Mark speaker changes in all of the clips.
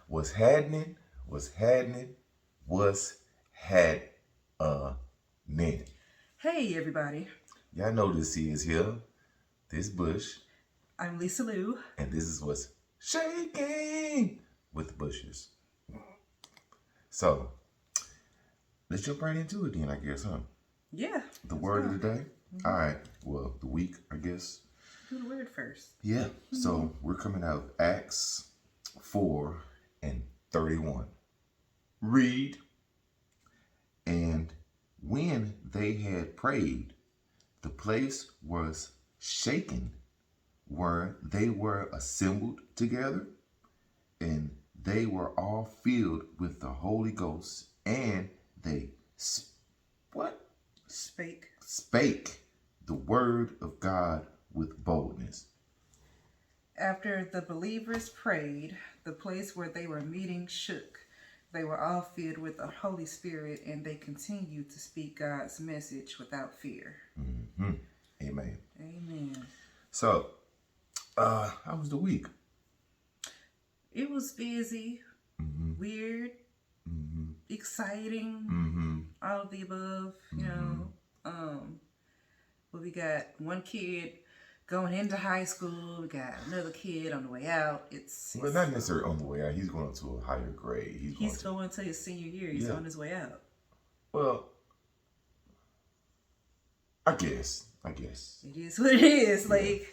Speaker 1: What's happening? What's happening? What's happening?
Speaker 2: Hey, everybody.
Speaker 1: Y'all know this is here, this Bush,
Speaker 2: I'm Lisa Lou.
Speaker 1: and this is what's shaking with the Bushes. So, let's jump right into it then, I guess, huh?
Speaker 2: Yeah.
Speaker 1: The word of the day? All right. Well, the week, I guess.
Speaker 2: Do the word first.
Speaker 1: Yeah. So, we're coming out of Acts 4 and 31. Read. And when they had prayed, the place was shaken where they were assembled together, and they were all filled with the Holy Ghost, and they what?
Speaker 2: Spake.
Speaker 1: Spake the word of God with boldness.
Speaker 2: After the believers prayed, the place where they were meeting shook. They were all filled with the Holy Spirit, and they continued to speak God's message without fear.
Speaker 1: Mm-hmm. Amen.
Speaker 2: Amen.
Speaker 1: So, how was the week?
Speaker 2: It was busy, weird, exciting, all of the above, you know. But we got one kid going into high school. We got another kid on the way out.
Speaker 1: Well, not necessarily on the way out. He's going to a higher grade.
Speaker 2: He's going to his senior year. He's on his way out.
Speaker 1: Well, I guess.
Speaker 2: It is what it is. Like,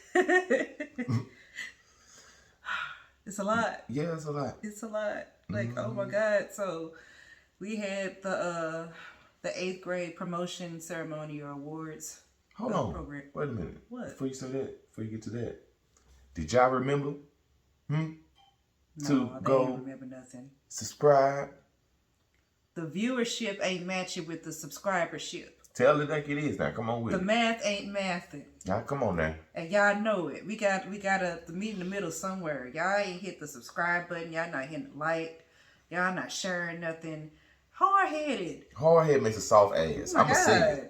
Speaker 2: it's a lot.
Speaker 1: Yeah, it's a lot.
Speaker 2: It's a lot. Like, oh my God. So we had the 8th grade promotion ceremony or awards.
Speaker 1: Hold on.
Speaker 2: Program.
Speaker 1: Wait a minute.
Speaker 2: What?
Speaker 1: Before you say that, before you get to that, did y'all remember?
Speaker 2: No,
Speaker 1: to
Speaker 2: they
Speaker 1: go
Speaker 2: don't remember nothing.
Speaker 1: Subscribe.
Speaker 2: The viewership ain't matching with the subscribership.
Speaker 1: Tell it like it is now. Come on with
Speaker 2: the
Speaker 1: it.
Speaker 2: The math ain't mathing.
Speaker 1: Y'all, come on now.
Speaker 2: And y'all know it. We got to meet in the middle somewhere. Y'all ain't hit the subscribe button. Y'all not hitting the like. Y'all not sharing nothing. Hard-headed.
Speaker 1: Hard-headed makes a soft ass.
Speaker 2: Oh
Speaker 1: I'm going to say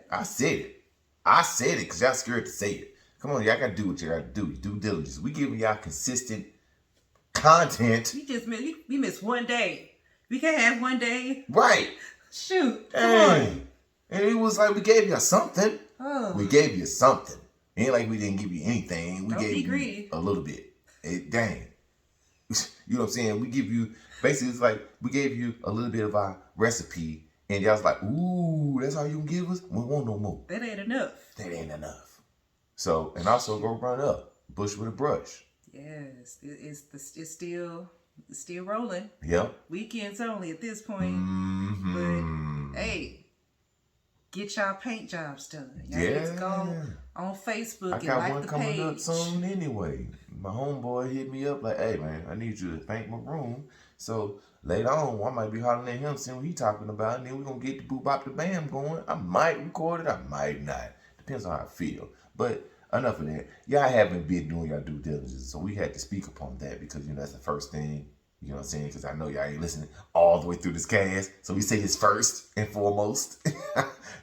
Speaker 1: it. I said it because y'all scared to say it. Come on, y'all got to do what you got to do. Due diligence. We giving y'all consistent content.
Speaker 2: We missed one day. We can't have one day.
Speaker 1: Right.
Speaker 2: Shoot.
Speaker 1: Come on. And it was like we gave you something.
Speaker 2: Oh.
Speaker 1: We gave you something. It ain't like we didn't give you anything. We
Speaker 2: Don't
Speaker 1: gave
Speaker 2: be
Speaker 1: you
Speaker 2: greedy.
Speaker 1: A little bit. Dang. You know what I'm saying? We give you, basically it's like we gave you a little bit of our recipe, and y'all was like, ooh, that's all you can give us? We want no more.
Speaker 2: That ain't enough.
Speaker 1: So, and also go run up. Bush with a brush.
Speaker 2: Yes. It's still rolling.
Speaker 1: Yep.
Speaker 2: Weekends only at this point. But hey, get y'all paint jobs done. Y'all need to go on Facebook and like the page. I got one coming up
Speaker 1: soon anyway. My homeboy hit me up like, hey man, I need you to paint my room. So later on, I might be hollering at him, seeing what he's talking about, and then we're going to get the boop bop the bam going. I might record it, I might not. Depends on how I feel. But enough of that. Y'all haven't been doing your due diligence, so we had to speak upon that because, that's the first thing. You know what I'm saying? Because I know y'all ain't listening all the way through this cast. So we say his first and foremost.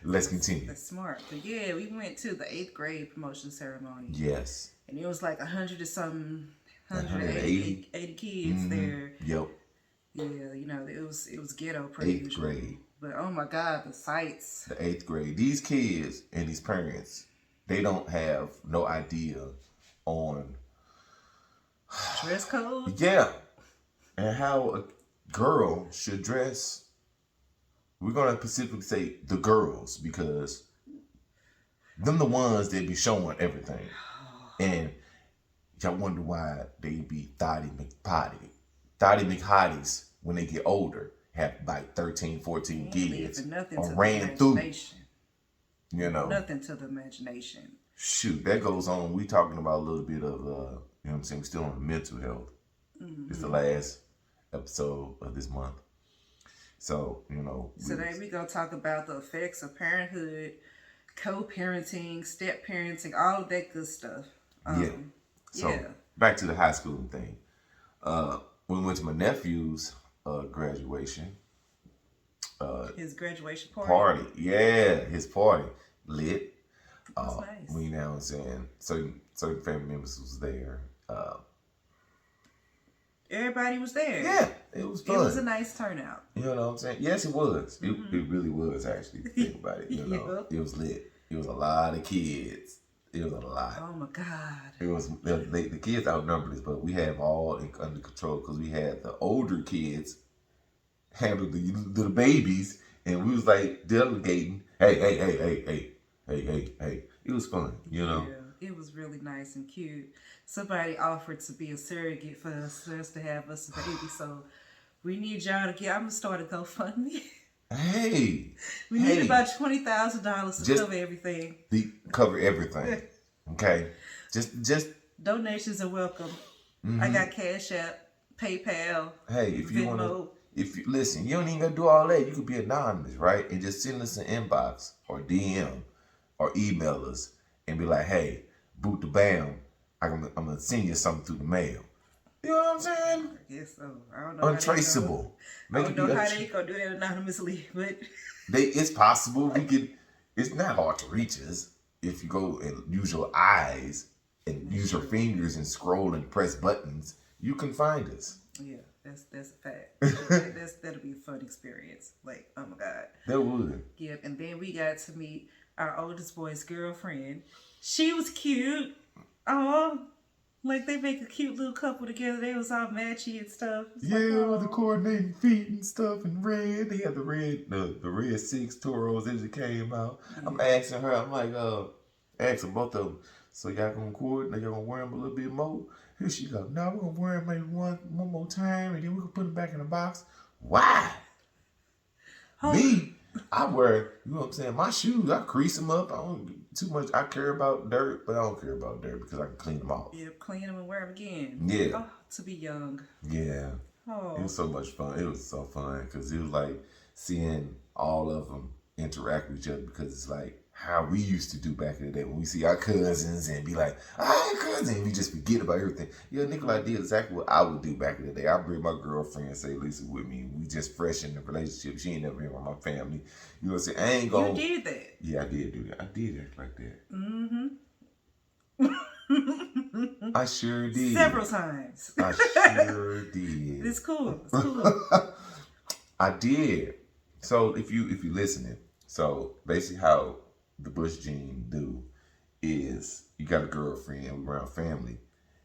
Speaker 1: Let's continue.
Speaker 2: That's smart. But yeah, we went to the 8th grade promotion ceremony.
Speaker 1: Yes.
Speaker 2: And it was like 180 kids there.
Speaker 1: Yep.
Speaker 2: Yeah, it was ghetto pretty
Speaker 1: 8th
Speaker 2: usually.
Speaker 1: grade.
Speaker 2: But oh my God, the sights.
Speaker 1: The 8th grade. These kids and these parents, they don't have no idea on
Speaker 2: dress code.
Speaker 1: Yeah. And how a girl should dress. We're going to specifically say the girls because them the ones that be showing everything. And y'all wonder why they be thotty McHotties when they get older. Have like 13, 14 kids. Or ran through.
Speaker 2: Nothing to the imagination.
Speaker 1: Shoot, that goes on. We talking about a little bit of, you know what I'm saying? We still on mental health. It's the last episode of this month. So,
Speaker 2: Today we're going to talk about the effects of parenthood, co-parenting, step parenting, all of that good stuff.
Speaker 1: Back to the high school thing. When we went to my nephew's graduation.
Speaker 2: His graduation
Speaker 1: party. Yeah, his party. Lit.
Speaker 2: That's nice.
Speaker 1: We now saying certain family members was there.
Speaker 2: Everybody was there.
Speaker 1: Yeah, it was fun.
Speaker 2: It was a nice turnout.
Speaker 1: You know what I'm saying? Yes, it was. It really was, actually. Think about it. You know,
Speaker 2: Yeah.
Speaker 1: it was lit. It was a lot of kids. It was a lot.
Speaker 2: Oh my God.
Speaker 1: It was the kids outnumbered us, but we had them all under control because we had the older kids handle the babies, and we was like delegating. Hey. It was fun, you know.
Speaker 2: Yeah, it was really nice and cute. Somebody offered to be a surrogate for us to have us a baby, so we need y'all to get. I'm gonna start a GoFundMe.
Speaker 1: Hey,
Speaker 2: We need about $20,000 to cover everything.
Speaker 1: Cover everything. Okay, just
Speaker 2: donations are welcome. I got Cash App, PayPal.
Speaker 1: Hey, if you
Speaker 2: Venmo.
Speaker 1: wanna, if you listen, you don't even gotta do all that. You could be anonymous, right? And just send us an inbox or DM or email us and be like, hey, boot the bam. I'm gonna send you something through the mail. You know what I'm saying?
Speaker 2: I guess so. I don't know.
Speaker 1: Untraceable.
Speaker 2: I don't know how they gonna do that anonymously, but
Speaker 1: it's possible. We could. It's not hard to reach us if you go and use your eyes and use your fingers and scroll and press buttons. You can find us.
Speaker 2: Yeah, that's a fact. That'll be a fun experience. Like, oh my God.
Speaker 1: That would.
Speaker 2: Yeah, and then we got to meet our oldest boy's girlfriend. She was cute. Oh, like they make a cute little couple together. They was all matchy and stuff.
Speaker 1: With the coordinating feet and stuff and red. They had the red 6 Toros as it came out. Yeah. I'm asking her, I'm like, asking both of them, so y'all gonna coordinate, y'all gonna wear them a little bit more? Here she go, no, we're gonna wear them maybe one more time and then we can put them back in the box. Why? Me? I wear, you know what I'm saying, my shoes, I crease them up. I don't too much. I care about dirt, but I don't care about dirt because I can clean them off.
Speaker 2: Yeah, clean them and wear them again.
Speaker 1: Yeah.
Speaker 2: Oh, to be young.
Speaker 1: Yeah.
Speaker 2: Oh.
Speaker 1: It was so much fun. It was so fun because it was like seeing all of them interact with each other because it's like how we used to do back in the day when we see our cousins and be like, "Hi, cousin," and we just forget about everything. Yeah, Nikolai did exactly what I would do back in the day. I'd bring my girlfriend and say, Lisa with me. We just fresh in the relationship. She ain't never been with my family. You know what I'm saying? I ain't gonna.
Speaker 2: You did that.
Speaker 1: Yeah, I did do that. I did act like that.
Speaker 2: Mm-hmm.
Speaker 1: I sure did.
Speaker 2: Several times.
Speaker 1: I sure did.
Speaker 2: It's cool. It's cool.
Speaker 1: I did. So if you listening, so basically how the Bush gene do is you got a girlfriend around family.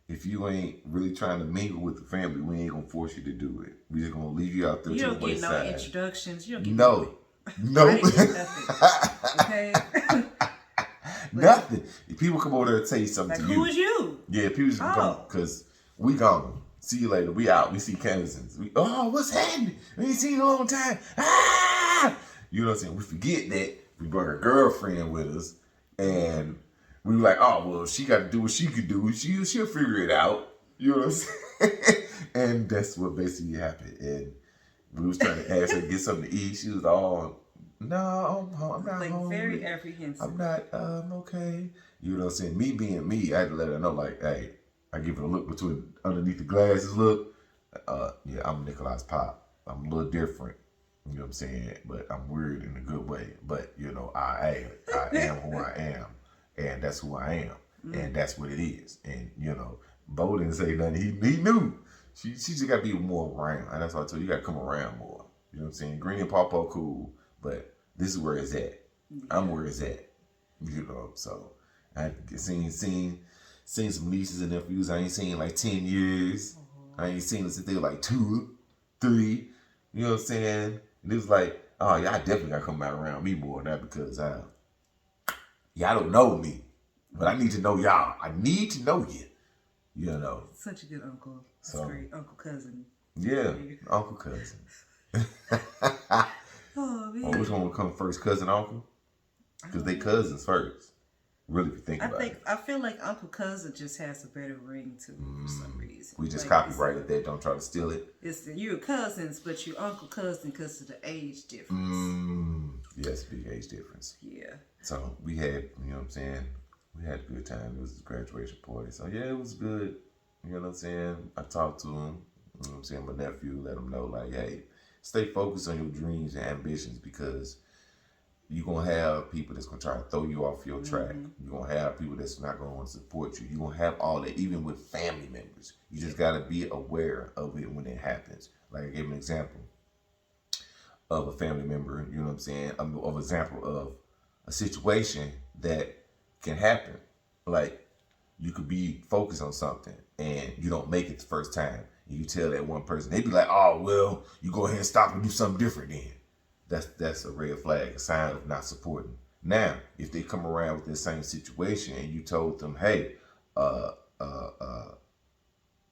Speaker 1: If you ain't really trying to mingle with the family, we ain't gonna force you to do it. We just gonna leave you out there.
Speaker 2: You
Speaker 1: to
Speaker 2: don't
Speaker 1: the
Speaker 2: get no
Speaker 1: wayside.
Speaker 2: introductions. You don't get
Speaker 1: No.
Speaker 2: I didn't get nothing. Okay.
Speaker 1: Nothing. If people come over there and say something
Speaker 2: Like,
Speaker 1: to you.
Speaker 2: who is you?
Speaker 1: Yeah, people just come because we gone. See you later. We out. We see cousins. What's happening? We ain't seen in a long time. Ah! You know what I'm saying? We forget that we brought our girlfriend with us, and we were like, oh well, she got to do what she could do. She'll figure it out. You know what I'm saying? And that's what basically happened. And we was trying to ask her to get something to eat. She was all, no, I'm not
Speaker 2: like
Speaker 1: hungry.
Speaker 2: very apprehensive.
Speaker 1: I'm not, okay. You know what I'm saying? Me being me, I had to let her know, like, hey, I give her a look between underneath the glasses. Look, yeah, I'm Nikolai's pop. I'm a little different. You know what I'm saying? But I'm weird in a good way. But you know, I am who I am, and that's who I am, and that's what it is. And you know, Bo didn't say nothing. He knew. She just got to be more around, and that's why I told you, you got to come around more. You know what I'm saying? Green and Pawpaw cool, but this is where it's at. Yeah. I'm where it's at. You know, so I seen some nieces and nephews I ain't seen in like 10 years. I ain't seen them since they were like 2, 3. You know what I'm saying? And it was like, oh, y'all definitely got to come back around me more now because y'all don't know me. But I need to know y'all. I need to know you. You know.
Speaker 2: Such a good uncle. That's
Speaker 1: so,
Speaker 2: great. Uncle cousin.
Speaker 1: Yeah, uncle cousin.
Speaker 2: Oh, man.
Speaker 1: Which one would come first, cousin, uncle? Because they cousins first. Really, if you think about it.
Speaker 2: I feel like Uncle Cousin just has a better ring to it for some reason.
Speaker 1: We just
Speaker 2: like
Speaker 1: copyrighted that. Don't try to steal it.
Speaker 2: You're cousins, but you're Uncle Cousin because of the age difference.
Speaker 1: Yes, big age difference.
Speaker 2: Yeah.
Speaker 1: So we had, you know what I'm saying? We had a good time. It was a graduation party. So yeah, it was good. You know what I'm saying? I talked to him. You know what I'm saying? My nephew, let him know, like, hey, stay focused on your dreams and ambitions because You're going to have people that's going to try to throw you off your track. You're going to have people that's not going to want to support you. You're going to have all that, even with family members. You just got to be aware of it when it happens. Like I gave an example of a family member, you know what I'm saying, of an example of a situation that can happen. Like, you could be focused on something and you don't make it the first time. And you tell that one person, they be like, oh, well, you go ahead and stop and do something different then. That's a red flag, a sign of not supporting. Now, if they come around with the same situation and you told them, hey, I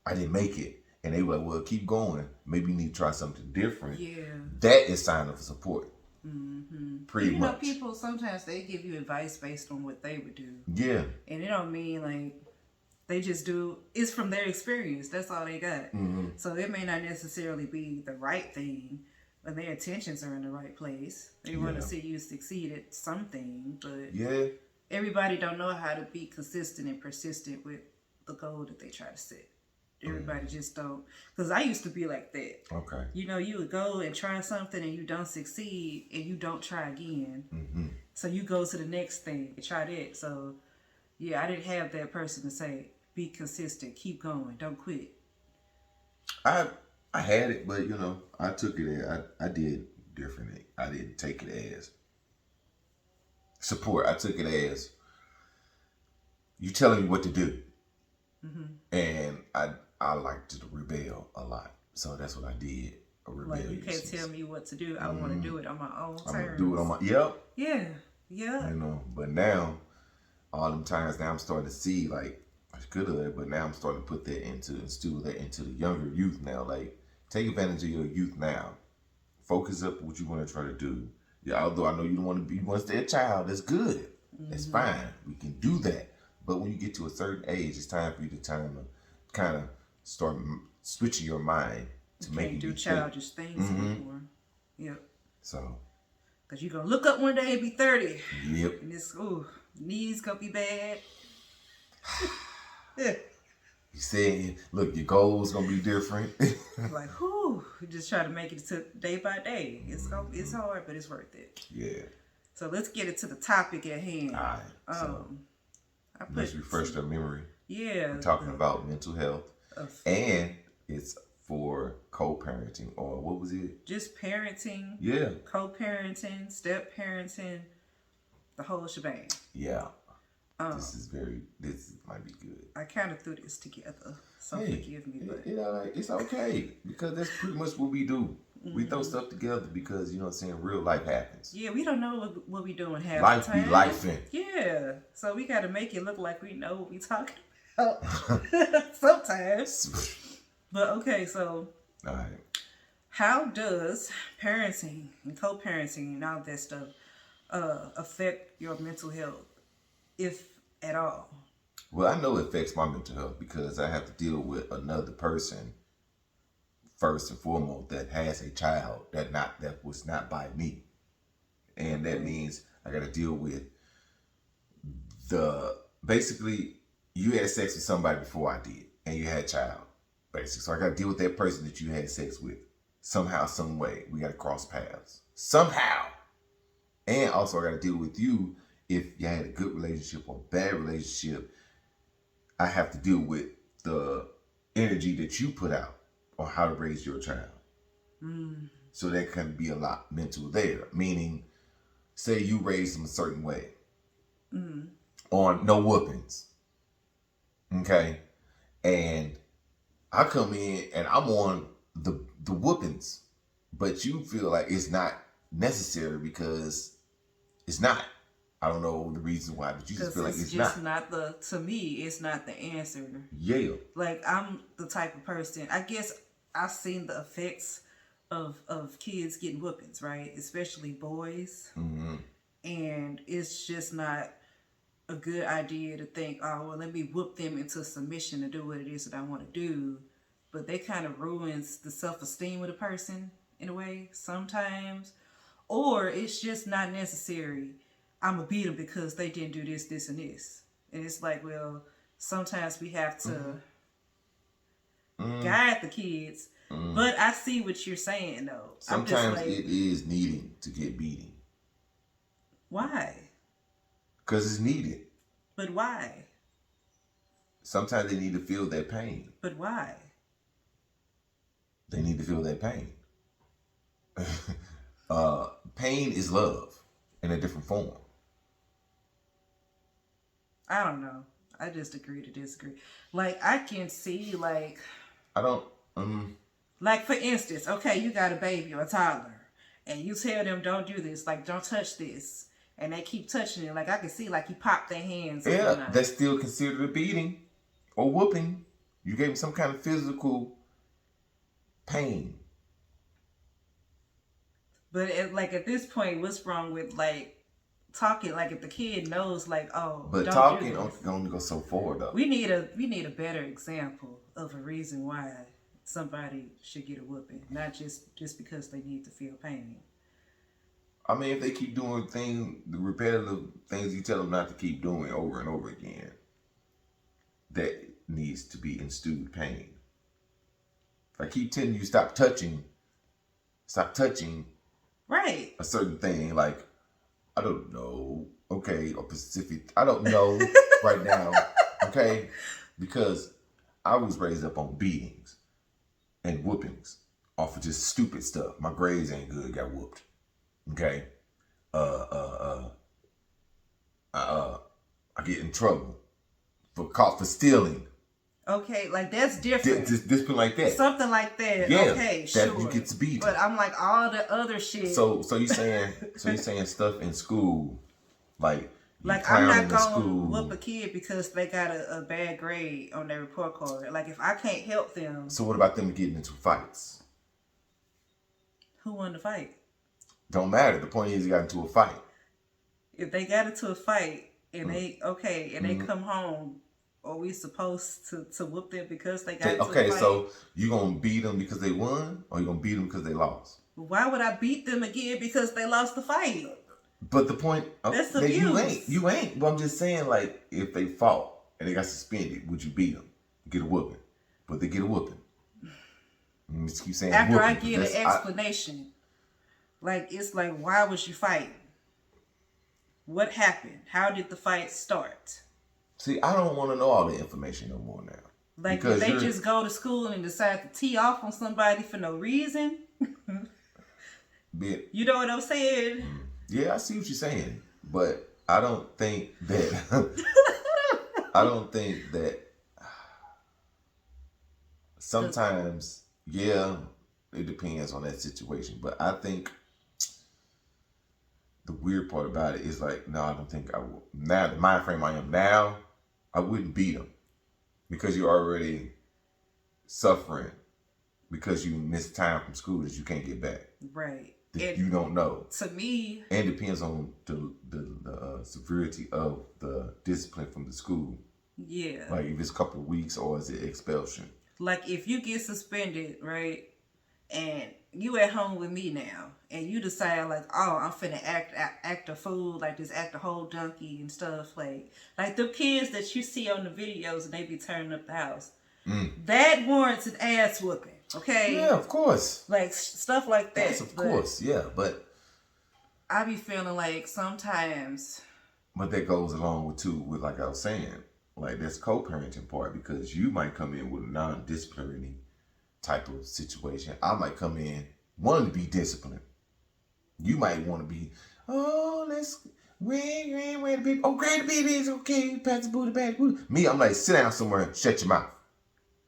Speaker 1: didn't make it, and they were like, well, keep going. Maybe you need to try something different.
Speaker 2: Yeah.
Speaker 1: That is sign of support. Pretty
Speaker 2: you
Speaker 1: much.
Speaker 2: know, people sometimes they give you advice based on what they would do.
Speaker 1: Yeah.
Speaker 2: And it don't mean like they just do. It's from their experience. That's all they got. So it may not necessarily be the right thing, but their intentions are in the right place. They want to see you succeed at something, but everybody don't know how to be consistent and persistent with the goal that they try to set. Everybody just don't. Because I used to be like that.
Speaker 1: Okay.
Speaker 2: You know, you would go and try something and you don't succeed and you don't try again. So you go to the next thing and try that. So, yeah, I didn't have that person to say, be consistent, keep going, don't quit.
Speaker 1: I had it, but, you know, I took it as, I did differently. I didn't take it as support. I took it as you telling me what to do. And I like to rebel a lot. So that's what I did. A rebellion.
Speaker 2: Like, you can't tell me what to do. I want to do it on my own terms.
Speaker 1: I'm going to do it on my,
Speaker 2: Yeah.
Speaker 1: You know, but now, all them times now I'm starting to see, like, I could have, but now I'm starting to put that instill that into the younger youth now. Like, take advantage of your youth now. Focus up what you want to try to do. Yeah, although I know you don't want to be, you want to stay a child, that's good. That's fine. We can do that. But when you get to a certain age, it's time for you to kind of start switching your mind to make you
Speaker 2: do childish things anymore. Yep.
Speaker 1: So.
Speaker 2: Because you're going to look up one day and be 30.
Speaker 1: Yep.
Speaker 2: And it's, knees going to be bad.
Speaker 1: You said, look, your goals going to be different.
Speaker 2: Like, you just try to make it to day by day. It's hard, but it's worth it.
Speaker 1: Yeah.
Speaker 2: So let's get it to the topic at hand.
Speaker 1: All right. Let's refresh their memory.
Speaker 2: Yeah.
Speaker 1: We're talking about mental health. And it's for co-parenting, or what was it?
Speaker 2: Just parenting.
Speaker 1: Yeah.
Speaker 2: Co-parenting, step-parenting, the whole shebang.
Speaker 1: Yeah. This might be good.
Speaker 2: I kind of threw this together, so forgive me. But
Speaker 1: it's okay, because that's pretty much what we do. We throw stuff together because, you know what I'm saying, real life happens.
Speaker 2: Yeah, we don't know what we doing half
Speaker 1: life
Speaker 2: the time.
Speaker 1: Life be lifing.
Speaker 2: Yeah, so we got to make it look like we know what we talking about sometimes. But okay, so
Speaker 1: all right.
Speaker 2: How does parenting and co-parenting and all that stuff affect your mental health, if at all?
Speaker 1: Well, I know it affects my mental health because I have to deal with another person first and foremost that has a child that was not by me, and that means I got to deal with basically you had sex with somebody before I did, and you had a child, basically. So I got to deal with that person that you had sex with somehow, some way. We got to cross paths somehow, and also I got to deal with you if you had a good relationship or bad relationship. I have to deal with the energy that you put out on how to raise your child. So that can be a lot mental there. Meaning, say you raise them a certain way on no whoopings. Okay? And I come in and I'm on the whoopings, but you feel like it's not necessary because it's not. I don't know the reason why, but you just feel like it's
Speaker 2: just not to me, it's not the answer.
Speaker 1: Yeah.
Speaker 2: Like, I'm the type of person, I guess I've seen the effects of kids getting whoopings, right? Especially boys. And it's just not a good idea to think, oh, well, let me whoop them into submission to do what it is that I want to do. But that kind of ruins the self-esteem of the person in a way sometimes. Or it's just not necessary. I'm going to beat them because they didn't do this, this, and this. And it's like, well, sometimes we have to guide the kids. But I see what you're saying, though.
Speaker 1: Sometimes it is needing to get beaten.
Speaker 2: Why?
Speaker 1: Because it's needed.
Speaker 2: But why?
Speaker 1: Sometimes they need to feel that pain.
Speaker 2: But why?
Speaker 1: They need to feel that pain. Pain is love in a different form.
Speaker 2: I don't know. I just agree to disagree. Like, I can see, like,
Speaker 1: I don't.
Speaker 2: like, for instance, okay, you got a baby or a toddler, and you tell them don't do this, like, don't touch this, and they keep touching it. Like, I can see, like, you pop their hands.
Speaker 1: Yeah, that's still considered a beating or whooping. You gave them some kind of physical pain.
Speaker 2: But like at this point, what's wrong with like talking? Like if the kid knows, like, oh,
Speaker 1: but
Speaker 2: don't
Speaker 1: talking
Speaker 2: do this.
Speaker 1: only goes so far though.
Speaker 2: We need a better example of a reason why somebody should get a whooping, not just because they need to feel pain.
Speaker 1: I mean, if they keep doing the repetitive things you tell them not to keep doing over and over again, that needs to be instilled pain. If I keep telling you stop touching
Speaker 2: Right.
Speaker 1: a certain thing, like, I don't know, okay, or Pacific, I don't know right now, okay, because I was raised up on beatings and whoopings off of just stupid stuff. My grades ain't good, got whooped. Okay, I get in trouble caught for stealing.
Speaker 2: Okay, like that's different.
Speaker 1: Discipline like that.
Speaker 2: Something like that.
Speaker 1: Yeah,
Speaker 2: okay,
Speaker 1: that
Speaker 2: sure.
Speaker 1: you get to beat.
Speaker 2: But I'm like all the other shit.
Speaker 1: So you saying stuff in school, like
Speaker 2: I'm not gonna whoop a kid because they got a bad grade on their report card. Like if I can't help them.
Speaker 1: So what about them getting into fights?
Speaker 2: Who won the fight?
Speaker 1: Don't matter. The point is, you got into a fight.
Speaker 2: If they got into a fight and they come home, are we supposed to whoop them because they got into a fight?
Speaker 1: Okay, so you gonna beat them because they won, or you gonna beat them because they lost?
Speaker 2: Why would I beat them again because they lost the fight?
Speaker 1: But the point
Speaker 2: that's
Speaker 1: that
Speaker 2: abuse.
Speaker 1: you ain't. But I'm just saying, like, if they fought and they got suspended, would you beat them? Get a whooping, but they get a whooping. You just keep saying
Speaker 2: after
Speaker 1: whooping,
Speaker 2: I get an explanation. Like, it's like, why was you fighting? What happened? How did the fight start?
Speaker 1: See, I don't want to know all the information no more now.
Speaker 2: Like, did they just go to school and decide to tee off on somebody for no reason? You know what I'm saying?
Speaker 1: Yeah, I see what you're saying. But I don't think that... Sometimes, yeah, it depends on that situation. But I think... The weird part about it is like, no, I don't think I will. Now, the mind frame I am now, I wouldn't beat them because you're already suffering because you missed time from school that you can't get back.
Speaker 2: Right.
Speaker 1: You don't know.
Speaker 2: To me,
Speaker 1: and it depends on the severity of the discipline from the school.
Speaker 2: Yeah.
Speaker 1: Like if it's a couple of weeks or is it expulsion?
Speaker 2: Like if you get suspended, right, and you at home with me now, and you decide like, oh, I'm finna act a fool, like just act a whole donkey and stuff, like the kids that you see on the videos and they be turning up the house. That warrants an ass whooping, okay?
Speaker 1: Yeah, of course.
Speaker 2: Like stuff like that.
Speaker 1: Yes, of course, yeah, but
Speaker 2: I be feeling like sometimes.
Speaker 1: But that goes along with like I was saying, like this co-parenting part, because you might come in with a non-disciplinary type of situation. I might come in wanting to be disciplined. You might want to be, oh, let's where the baby? Oh, grab the baby, it's okay. Pass the booty, pass the booty. Me, I'm like, sit down somewhere and shut your mouth.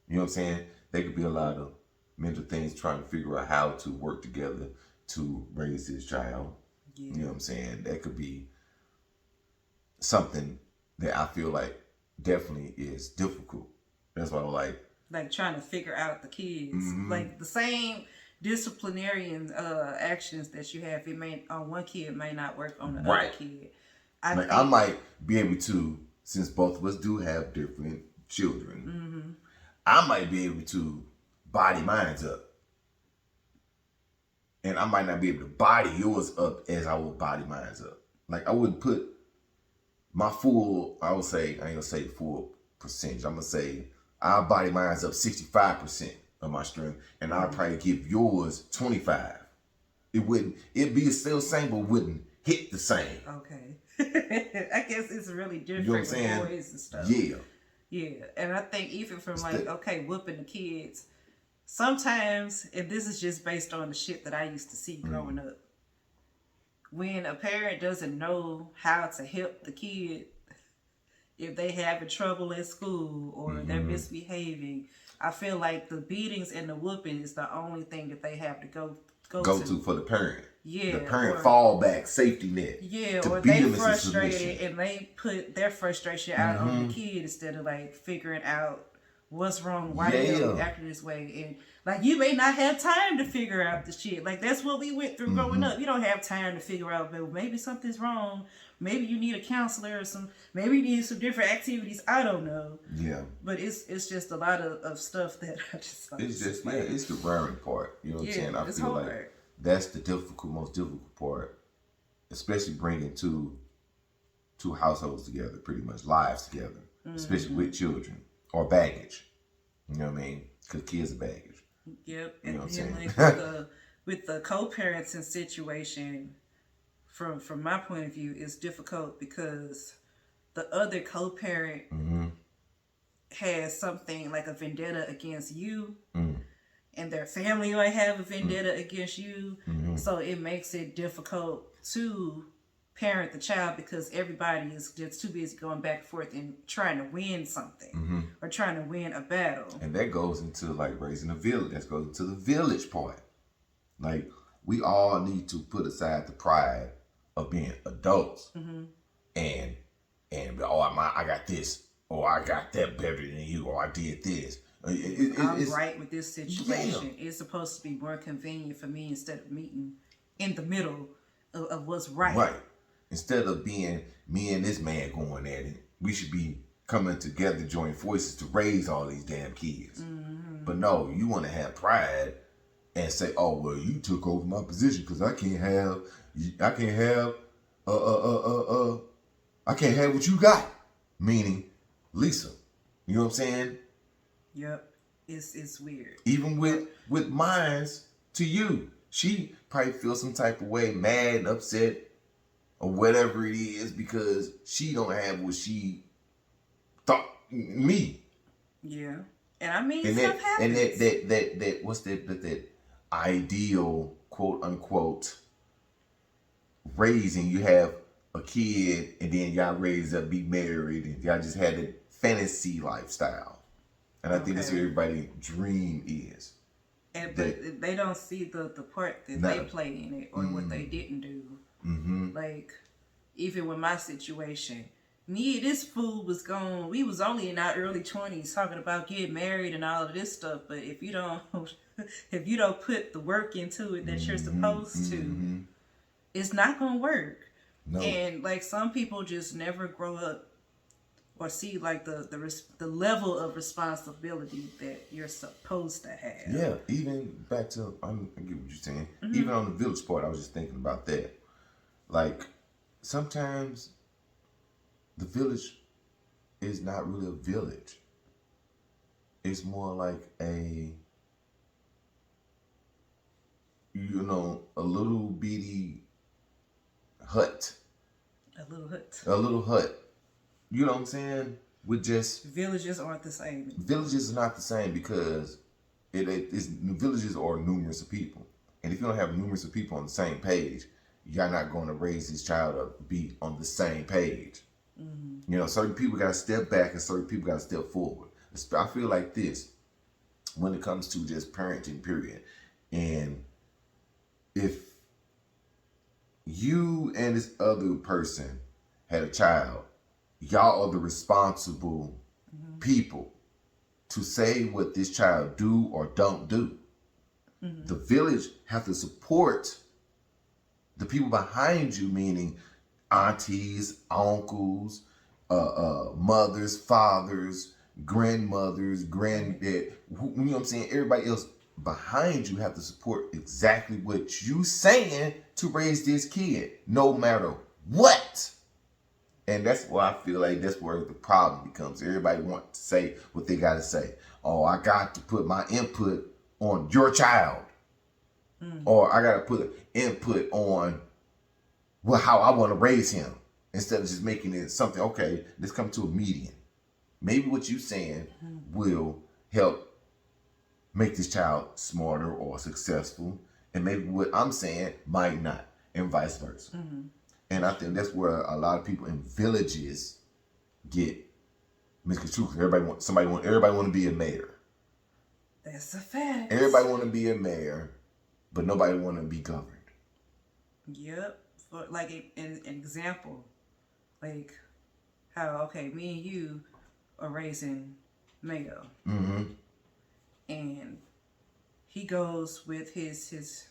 Speaker 1: You know what I'm saying? There could be a lot of mental things trying to figure out how to work together to raise this child. Yeah. You know what I'm saying? That could be something that I feel like definitely is difficult. That's why I like
Speaker 2: trying to figure out the kids. Like the same disciplinarian actions that you have, it may on one kid may not work on the other kid. I
Speaker 1: might be able to, since both of us do have different children, I might be able to body mine up. And I might not be able to body yours up as I would body mine up. Like I wouldn't put my full, I would say, I ain't gonna say full percentage. I'm gonna say I'll body mine up 65% of my strength, and I'll probably give yours 25. It'd be still the same, but wouldn't hit the same.
Speaker 2: Okay. I guess it's really different
Speaker 1: You know what I'm
Speaker 2: with
Speaker 1: saying?
Speaker 2: boys and stuff.
Speaker 1: Yeah.
Speaker 2: Yeah. And I think even from like, okay, whooping the kids, sometimes, and this is just based on the shit that I used to see growing up, when a parent doesn't know how to help the kid, if they having trouble at school or they're misbehaving, I feel like the beatings and the whooping is the only thing that they have to go
Speaker 1: to for the parent.
Speaker 2: Yeah,
Speaker 1: the parent
Speaker 2: or,
Speaker 1: fallback safety net.
Speaker 2: Yeah,
Speaker 1: to
Speaker 2: or
Speaker 1: beat
Speaker 2: they
Speaker 1: them into
Speaker 2: frustrated
Speaker 1: submission.
Speaker 2: and they put their frustration out on the kid instead of like figuring out what's wrong, why they're acting this way, and like you may not have time to figure out the shit. Like that's what we went through growing up. You don't have time to figure out, but maybe something's wrong. Maybe you need a counselor or maybe you need some different activities. I don't know.
Speaker 1: Yeah.
Speaker 2: But it's just a lot of stuff that I just like.
Speaker 1: It's just, it's the rearing part. You know what I'm saying? I feel
Speaker 2: hard.
Speaker 1: like that's the most difficult part, especially bringing two households together, pretty much lives together, especially with children or baggage. You know what I mean? Because kids are baggage.
Speaker 2: Yep.
Speaker 1: You know what I'm saying?
Speaker 2: Like with the co-parenting situation, from my point of view, is difficult because the other co-parent has something like a vendetta against you, and their family might have a vendetta against you. So it makes it difficult to parent the child because everybody is just too busy going back and forth and trying to win something or trying to win a battle.
Speaker 1: And that goes into like raising a village. That goes into the village part. Like we all need to put aside the pride of being adults and I got this, or I got that better than you, or I did this.
Speaker 2: I'm right with this situation. Yeah. It's supposed to be more convenient for me instead of meeting in the middle of what's right.
Speaker 1: Right. Instead of being me and this man going at it, we should be coming together, join forces to raise all these damn kids. But no, you want to have pride and say, "Oh well, you took over my position because I can't have what you got." Meaning, Lisa, you know what I'm saying?
Speaker 2: Yep, it's weird.
Speaker 1: Even with mines to you, she probably feels some type of way, mad and upset, or whatever it is, because she don't have what she thought me.
Speaker 2: Yeah, and I mean, stuff happens.
Speaker 1: And that what's that ideal quote unquote raising? You have a kid and then y'all raise up, be married, and y'all just had a fantasy lifestyle. And I think that's what everybody's dream is.
Speaker 2: But they don't see the part that they play in it or what they didn't do. Like, even with my situation, this fool was gone. We was only in our early 20s talking about getting married and all of this stuff. But if you don't put the work into it that you're supposed to, it's not gonna work. No. And like some people just never grow up or see like the level of responsibility that you're supposed to have.
Speaker 1: Yeah, even back to I get what you're saying. Even on the village part, I was just thinking about that. Like sometimes the village is not really a village. It's more like a little bitty hut.
Speaker 2: A little hut.
Speaker 1: A little hut. You know what I'm saying? With just
Speaker 2: villages aren't the same.
Speaker 1: Villages are not the same because villages are numerous of people, and if you don't have numerous of people on the same page, you're not going to raise this child up to be on the same page. Certain people got to step back and certain people got to step forward. I feel like this when it comes to just parenting, period. And if you and this other person had a child, y'all are the responsible people to say what this child do or don't do. The village have to support the people behind you, meaning aunties, uncles, mothers, fathers, grandmothers, granddad, you know what I'm saying? Everybody else behind you have to support exactly what you saying to raise this kid, no matter what. And that's why I feel like that's where the problem becomes. Everybody wants to say what they got to say. Oh, I got to put my input on your child. Or I got to put input on well, how I want to raise him, instead of just making it something, okay, let's come to a median. Maybe what you're saying will help make this child smarter or successful, and maybe what I'm saying might not, and vice versa. And I think that's where a lot of people in villages get misconstrued. Everybody want to be a mayor.
Speaker 2: That's a fact.
Speaker 1: Everybody want to be a mayor, but nobody want to be governed.
Speaker 2: Yep. For like an example, like how me and you are raising Mayo, and he goes with his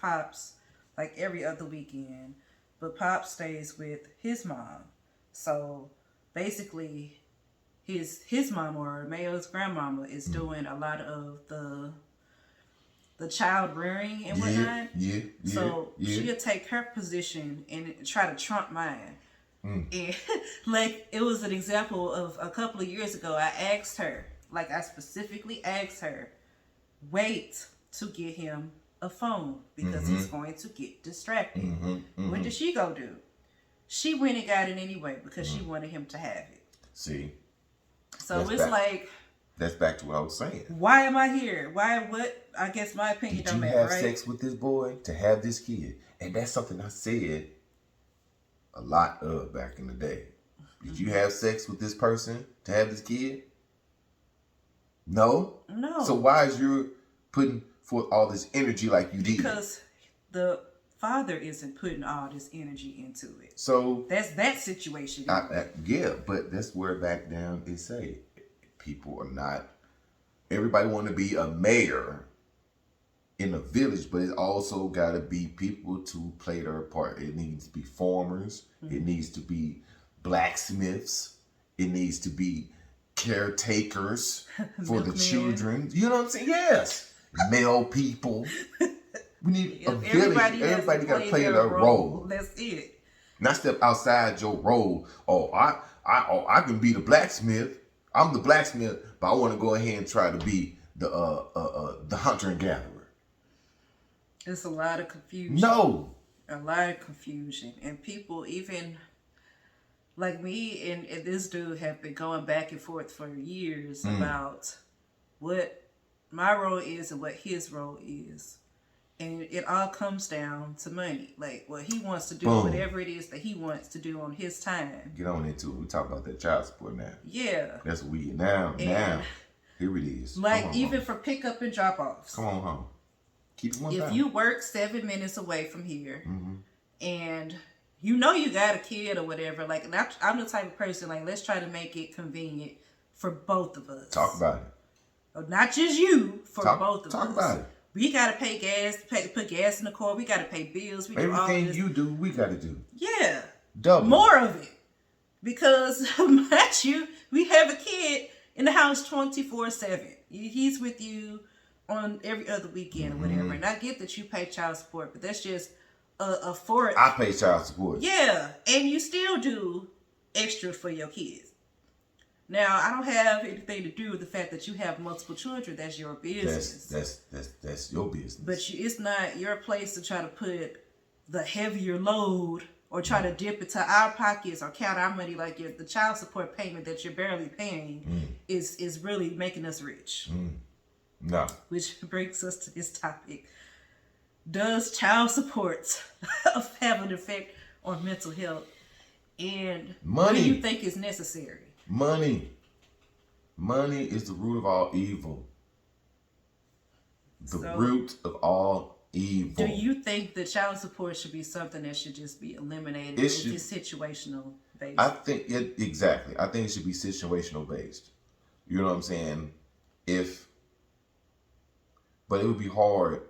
Speaker 2: pops like every other weekend, but Pop stays with his mom. So basically, his mama, or Mayo's grandmama, is doing a lot of the child rearing and whatnot. So she'll take her position and try to trump mine. And like, it was an example of a couple of years ago, I specifically asked her, wait to get him a phone because he's going to get distracted. What did she go do? She went and got it anyway because she wanted him to have it.
Speaker 1: See?
Speaker 2: So
Speaker 1: that's back to what I was saying.
Speaker 2: Why am I here? What? I guess my opinion don't matter, right?
Speaker 1: Did you have sex with this boy to have this kid? And that's something I said a lot of back in the day. Did you have sex with this person to have this kid? No?
Speaker 2: No.
Speaker 1: So why is you putting forth all this energy like you did?
Speaker 2: Because the father isn't putting all this energy into it.
Speaker 1: So
Speaker 2: that's that situation.
Speaker 1: Yeah, but that's where back down is say people are not. Everybody want to be a mayor in a village, but it also got to be people to play their part. It needs to be farmers. It needs to be blacksmiths. It needs to be caretakers for the children. You know what I'm saying? Yes. Male people. We need a village. Everybody got to play their role.
Speaker 2: That's it.
Speaker 1: Not step outside your role. I can be the blacksmith. I'm the blacksmith, but I want to go ahead and try to be the hunter and gatherer.
Speaker 2: It's a lot of confusion.
Speaker 1: No.
Speaker 2: A lot of confusion. And people, even like me and this dude, have been going back and forth for years about what my role is and what his role is. And it all comes down to money. Like, what he wants to do, whatever it is that he wants to do on his time.
Speaker 1: Get on into it. We talk about that child support now.
Speaker 2: Yeah.
Speaker 1: That's what we now. Here it is.
Speaker 2: Like, even for pickup and drop-offs.
Speaker 1: Come on home. Keep it one
Speaker 2: If
Speaker 1: time.
Speaker 2: you work 7 minutes away from here, and you know you got a kid or whatever, like, I'm the type of person, like, let's try to make it convenient for both of us.
Speaker 1: Talk about it.
Speaker 2: Not just you, for both of us.
Speaker 1: Talk about it.
Speaker 2: We gotta pay gas, put gas in the car. We gotta pay bills. We do all
Speaker 1: Everything
Speaker 2: this.
Speaker 1: you do, we gotta do.
Speaker 2: Yeah,
Speaker 1: Double.
Speaker 2: more of it, because mind you, we have a kid in the house 24/7. He's with you on every other weekend or whatever. And I get that you pay child support, but that's just a fourth.
Speaker 1: I pay child support.
Speaker 2: Yeah, and you still do extra for your kids. Now, I don't have anything to do with the fact that you have multiple children. That's your business.
Speaker 1: That's your business.
Speaker 2: But it's not your place to try to put the heavier load or try to dip into our pockets or count our money like the child support payment that you're barely paying is really making us rich.
Speaker 1: No.
Speaker 2: Which brings us to this topic. Does child support have an effect on mental health? And what do you think is necessary?
Speaker 1: Money is the root of all evil. The root of all evil.
Speaker 2: Do you think that child support should be something that should just be eliminated? It's situational based.
Speaker 1: I think exactly. I think it should be situational based. You know what I'm saying? But it would be hard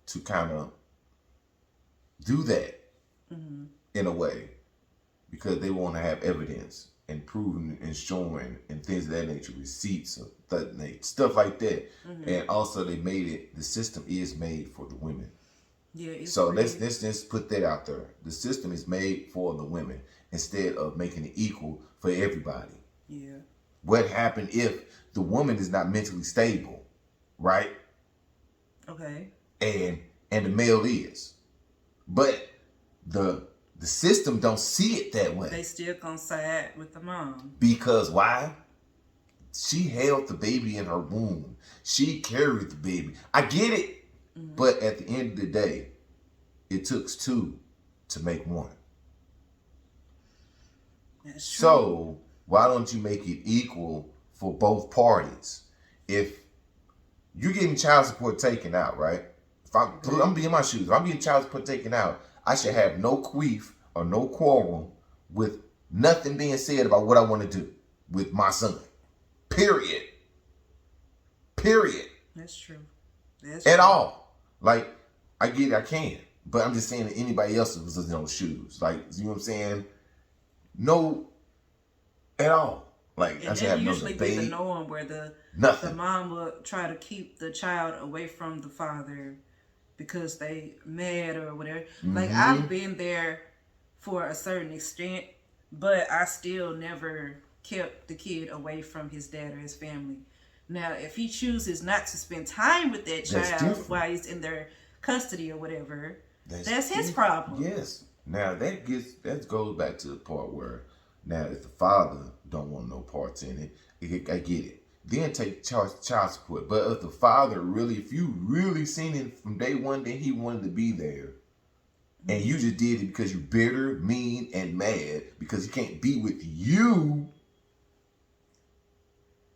Speaker 1: to kind of do that in a way because they want to have evidence and proving and showing and things of that nature, receipts of that nature, stuff like that. And also they made it, the system is made for the women.
Speaker 2: Yeah.
Speaker 1: So let's put that out there. The system is made for the women instead of making it equal for everybody.
Speaker 2: Yeah.
Speaker 1: What happened if the woman is not mentally stable, right?
Speaker 2: Okay.
Speaker 1: And the male is. But the the system don't see it that way.
Speaker 2: They still gonna side with the mom.
Speaker 1: Because why? She held the baby in her womb. She carried the baby. I get it. But at the end of the day, it took two to make one.
Speaker 2: That's true.
Speaker 1: So why don't you make it equal for both parties? If you're getting child support taken out, right? If I'm being in my shoes, if I'm getting child support taken out, I should have no queef or no quarrel with nothing being said about what I want to do with my son. Period.
Speaker 2: That's true.
Speaker 1: At all. Like, I get it, I can. But I'm just saying that anybody else was in those shoes. Like, you know what I'm saying? No, at all. Like,
Speaker 2: And
Speaker 1: I should have no
Speaker 2: usually be the
Speaker 1: debate.
Speaker 2: norm where the
Speaker 1: Nothing.
Speaker 2: mom will try to keep the child away from the father because they mad or whatever. Like, I've been there for a certain extent, but I still never kept the kid away from his dad or his family. Now, if he chooses not to spend time with that child while he's in their custody or whatever, that's his problem.
Speaker 1: Yes. Now that goes back to the part where now if the father don't want no parts in it, I get it. Then take child support. But if the father if you really seen it from day one that he wanted to be there, and you just did it because you're bitter, mean, and mad because he can't be with you.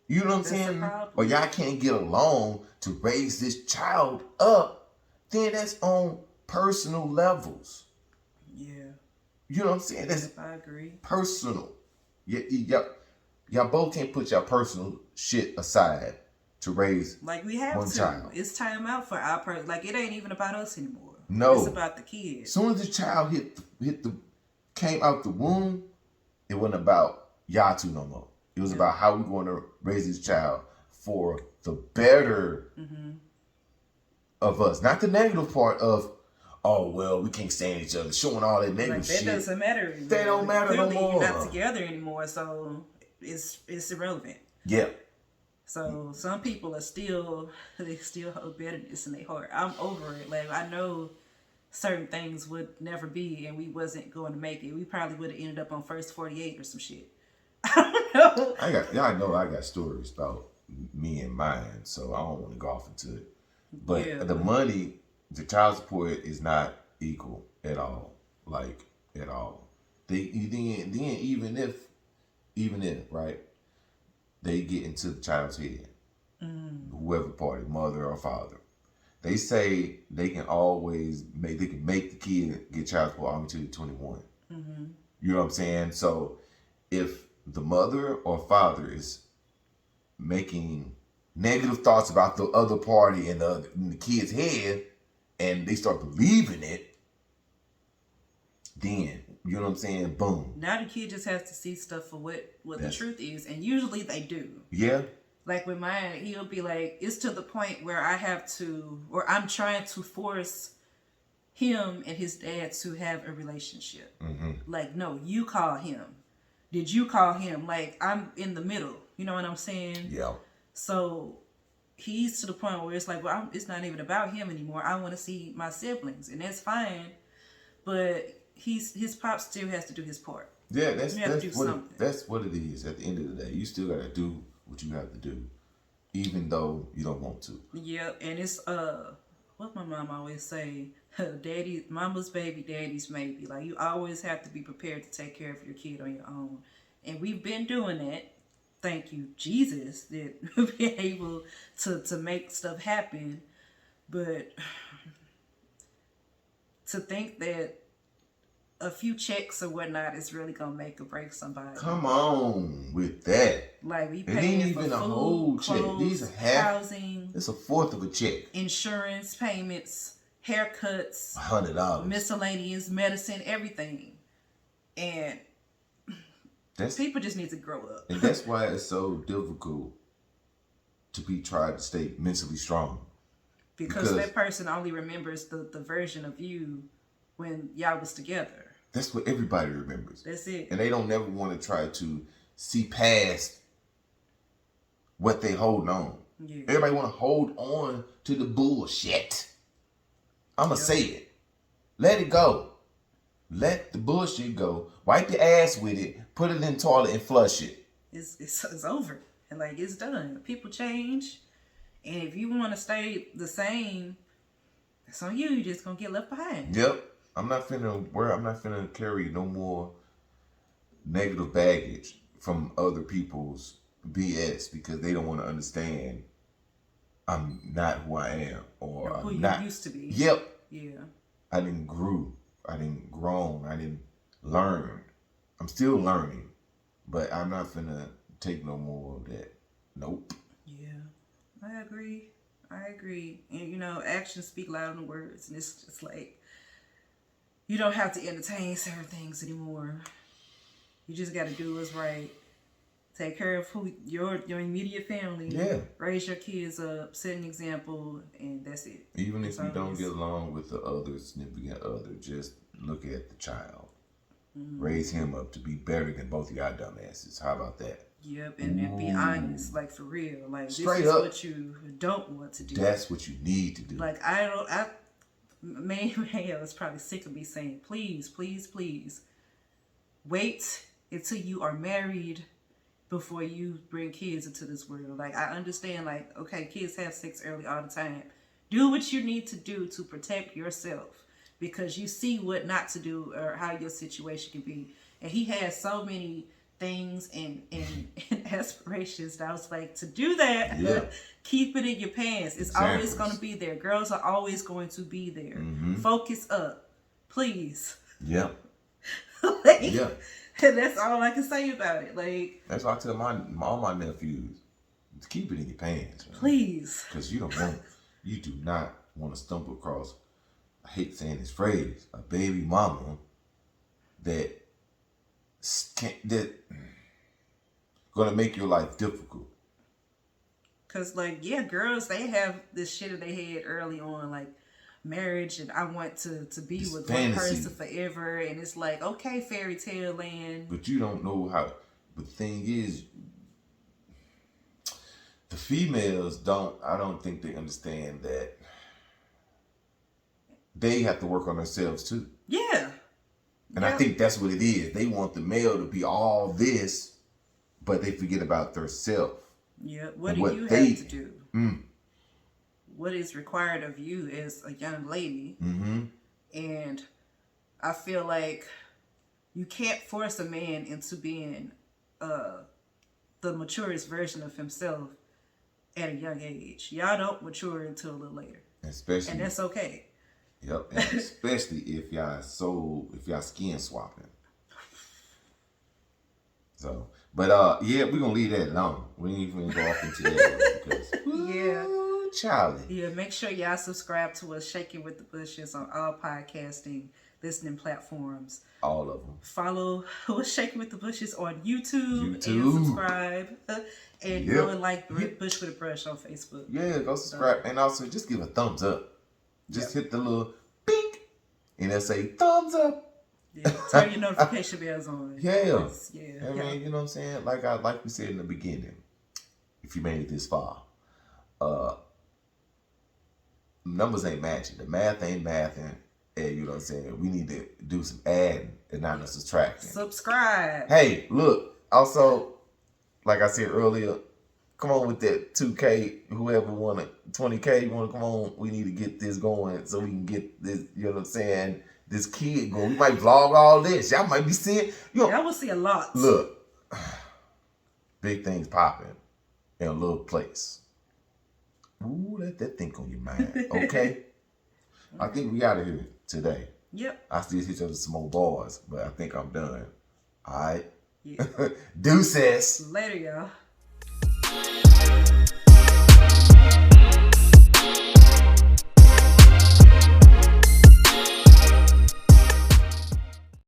Speaker 1: You know what I'm saying? Or y'all can't get along to raise this child up, then that's on personal levels.
Speaker 2: Yeah.
Speaker 1: You know what I'm saying? That's
Speaker 2: I agree.
Speaker 1: personal. Y'all both can't put your personal shit aside to raise
Speaker 2: like we have
Speaker 1: one
Speaker 2: to.
Speaker 1: child.
Speaker 2: It's time out for our person. Like, it ain't even about us anymore.
Speaker 1: No.
Speaker 2: It's about the kid.
Speaker 1: As soon as the child came out the womb, it wasn't about y'all two no more. It was about how we going to raise this child for the better of us. Not the negative part of, oh, well, we can't stand each other, showing all that negative shit.
Speaker 2: That doesn't matter anymore.
Speaker 1: They don't matter no more.
Speaker 2: You're not together anymore, so it's irrelevant.
Speaker 1: Yeah.
Speaker 2: So some people are still hold bitterness in their heart. I'm over it. Like, I know certain things would never be, and we wasn't going to make it. We probably would have ended up on first 48 or some shit. I don't know.
Speaker 1: Y'all know I got stories about me and mine, so I don't want to go off into it. But the money, the child support is not equal at all. Like, at all. Then even if, right, they get into the child's head, whoever party, mother or father, they say they can make the kid get child support all until 21. You know what I'm saying? So if the mother or father is making negative thoughts about the other party in the kid's head, and they start believing it, then, you know what I'm saying? Boom.
Speaker 2: Now the kid just has to see stuff for what the truth is, and usually they do.
Speaker 1: Yeah.
Speaker 2: Like with mine, he'll be like, it's to the point where I'm trying to force him and his dad to have a relationship. Like, no, you call him. Did you call him? Like, I'm in the middle. You know what I'm saying?
Speaker 1: Yeah.
Speaker 2: So he's to the point where it's like, well, it's not even about him anymore. I want to see my siblings, and that's fine. But his pop still has to do his part.
Speaker 1: Yeah, that's what it is. At the end of the day, you still gotta do what you have to do, even though you don't want to.
Speaker 2: Yeah, and it's what my mom always say, mama's baby, daddy's maybe. Like, you always have to be prepared to take care of your kid on your own. And we've been doing that. Thank you, Jesus, that we've been able to make stuff happen. But to think that a few checks or whatnot is really gonna make or break somebody.
Speaker 1: Come on with that.
Speaker 2: Like, we
Speaker 1: It
Speaker 2: pay
Speaker 1: ain't
Speaker 2: for
Speaker 1: even a
Speaker 2: food,
Speaker 1: whole check.
Speaker 2: clothes,
Speaker 1: These are half.
Speaker 2: housing.
Speaker 1: It's a fourth of a check.
Speaker 2: Insurance payments, haircuts,
Speaker 1: $100.
Speaker 2: miscellaneous medicine, everything. And people just need to grow up.
Speaker 1: And that's why it's so difficult to try to stay mentally strong.
Speaker 2: Because that person only remembers the version of you when y'all was together.
Speaker 1: That's what everybody remembers.
Speaker 2: That's it.
Speaker 1: And they don't never want to try to see past what they hold on. Yeah. Everybody want to hold on to the bullshit. I'ma say it. Let it go. Let the bullshit go. Wipe your ass with it. Put it in the toilet and flush it.
Speaker 2: It's over. And like, it's done. People change. And if you want to stay the same, that's on you. You're just going to get left behind.
Speaker 1: Yep. I'm not finna carry no more negative baggage from other people's BS because they don't want to understand I'm not who I am or
Speaker 2: who
Speaker 1: I'm
Speaker 2: you
Speaker 1: not.
Speaker 2: used to be.
Speaker 1: Yep.
Speaker 2: Yeah.
Speaker 1: I didn't grew. I didn't grown. I didn't learn. I'm still learning, but I'm not finna take no more of that. Nope.
Speaker 2: Yeah. I agree. And you know, actions speak louder than words. And it's just like, you don't have to entertain certain things anymore. You just got to do what's right. Take care of your immediate family.
Speaker 1: Yeah.
Speaker 2: Raise your kids up. Set an example, and that's it.
Speaker 1: Even if you don't get along with the other significant other, just look at the child. Mm-hmm. Raise him up to be better than both of y'all dumbasses. How about that?
Speaker 2: Yep, and be honest, like for real. Like
Speaker 1: straight
Speaker 2: this is
Speaker 1: up.
Speaker 2: what you don't want to do.
Speaker 1: That's what you need to do.
Speaker 2: Like man, is probably sick of me saying, please, please, please, wait until you are married before you bring kids into this world. Like, I understand, like, okay, kids have sex early all the time. Do what you need to do to protect yourself because you see what not to do or how your situation can be. And he has so many things and aspirations that I was like, to do that, keep it in your pants. It's always going to be there. Girls are always going to be there. Mm-hmm. Focus up, please.
Speaker 1: Yeah.
Speaker 2: Yeah. And that's all I can say about it. Like,
Speaker 1: that's why I tell all my nephews to keep it in your pants, man.
Speaker 2: Please.
Speaker 1: Because you do not want to stumble across, I hate saying this phrase, a baby mama that gonna make your life difficult.
Speaker 2: Cause like, yeah, girls, they have this shit in their head early on, like marriage and I want to be
Speaker 1: it's
Speaker 2: with
Speaker 1: fantasy.
Speaker 2: One person forever, and it's like, okay, fairy tale land.
Speaker 1: But you don't know how. But the thing is, the females I don't think they understand that they have to work on themselves too.
Speaker 2: Yeah.
Speaker 1: And I think that's what it is. They want the male to be all this, but they forget about themselves.
Speaker 2: Yeah. What do you have to do? What is required of you as a young lady?
Speaker 1: Mm-hmm.
Speaker 2: And I feel like you can't force a man into being the maturest version of himself at a young age. Y'all don't mature until a little later. And that's okay.
Speaker 1: Yep, and especially if y'all skin swapping. So, but yeah, we're gonna leave that alone. We ain't even go off into that because Charlie.
Speaker 2: Yeah, make sure y'all subscribe to us, Shaking with the Bushes, on all podcasting listening platforms.
Speaker 1: All of them.
Speaker 2: Follow Shaking with the Bushes on YouTube. And subscribe. And go and like Bush with a Brush on Facebook.
Speaker 1: Yeah, go subscribe. And also just give a thumbs up. Just hit the little bink and it'll say thumbs up.
Speaker 2: Yeah, turn your notification bells on.
Speaker 1: Yeah. I mean, you know what I'm saying? Like we said in the beginning, if you made it this far, numbers ain't matching. The math ain't mathing. And you know what I'm saying? We need to do some adding and not subtracting.
Speaker 2: Subscribe.
Speaker 1: Hey, look, also, like I said earlier, come on with that 2K, whoever wanted 20K, you want to come on, we need to get this going so we can get this, you know what I'm saying, this kid going. We might vlog all this. Y'all might be seeing.
Speaker 2: Y'all will see a lot.
Speaker 1: Look, big things popping in a little place. Ooh, let that think on your mind, okay? I think we out of here today.
Speaker 2: Yep.
Speaker 1: I still hit you some more bars, but I think I'm done. All right?
Speaker 2: Yeah.
Speaker 1: Deuces.
Speaker 2: Later, y'all.